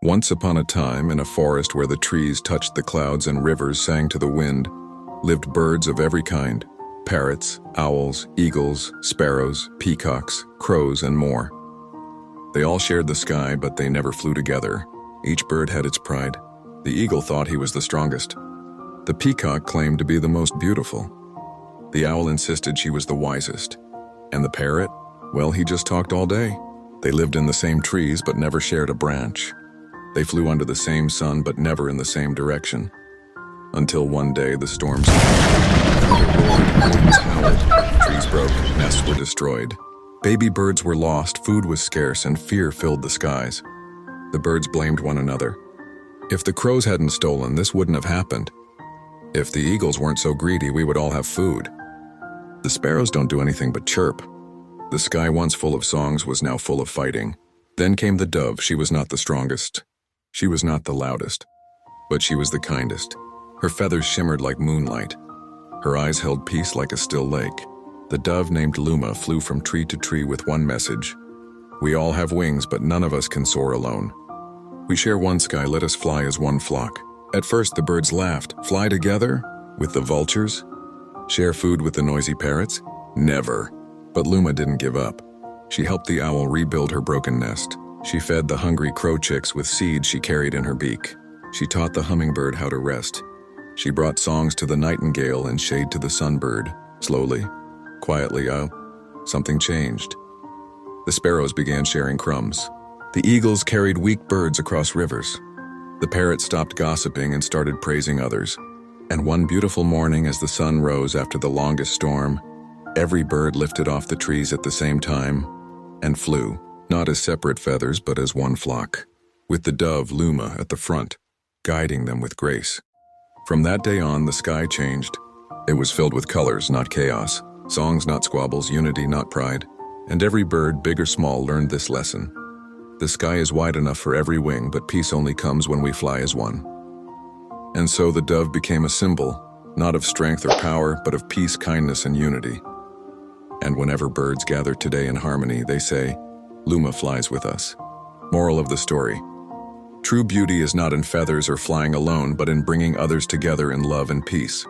Once upon a time, in a forest where the trees touched the clouds and rivers sang to the wind, lived birds of every kind: parrots, owls, eagles, sparrows, peacocks, crows, and more. They all shared the sky, but they never flew together. Each bird had its pride. The eagle thought he was the strongest. The peacock claimed to be the most beautiful. The owl insisted she was the wisest. And the parrot, well, he just talked all day. They lived in the same trees, but never shared a branch. They flew under the same sun, but never in the same direction. Until one day the storms winds howled, trees broke, nests were destroyed. Baby birds were lost, food was scarce, and fear filled the skies. The birds blamed one another. If the crows hadn't stolen, this wouldn't have happened. If the eagles weren't so greedy, we would all have food. The sparrows don't do anything but chirp. The sky, once full of songs, was now full of fighting. Then came the dove. She was not the strongest. She was not the loudest. But she was the kindest. Her feathers shimmered like moonlight. Her eyes held peace like a still lake. The dove named Luma flew from tree to tree with one message: we all have wings, but none of us can soar alone. We share one sky, let us fly as one flock. At first the birds laughed. Fly together? With the vultures? Share food with the noisy parrots? Never. But Luma didn't give up. She helped the owl rebuild her broken nest. She fed the hungry crow chicks with seeds she carried in her beak. She taught the hummingbird how to rest. She brought songs to the nightingale and shade to the sunbird. Slowly, quietly, something changed. The sparrows began sharing crumbs. The eagles carried weak birds across rivers. The parrots stopped gossiping and started praising others. And one beautiful morning, as the sun rose after the longest storm, every bird lifted off the trees at the same time and flew, not as separate feathers, but as one flock, with the dove Luma at the front, guiding them with grace. From that day on, the sky changed. It was filled with colors, not chaos, songs, not squabbles, unity, not pride. And every bird, big or small, learned this lesson. The sky is wide enough for every wing, but peace only comes when we fly as one. And so the dove became a symbol, not of strength or power, but of peace, kindness, and unity. And whenever birds gather today in harmony, they say, Luma flies with us. Moral of the story: true beauty is not in feathers or flying alone, but in bringing others together in love and peace.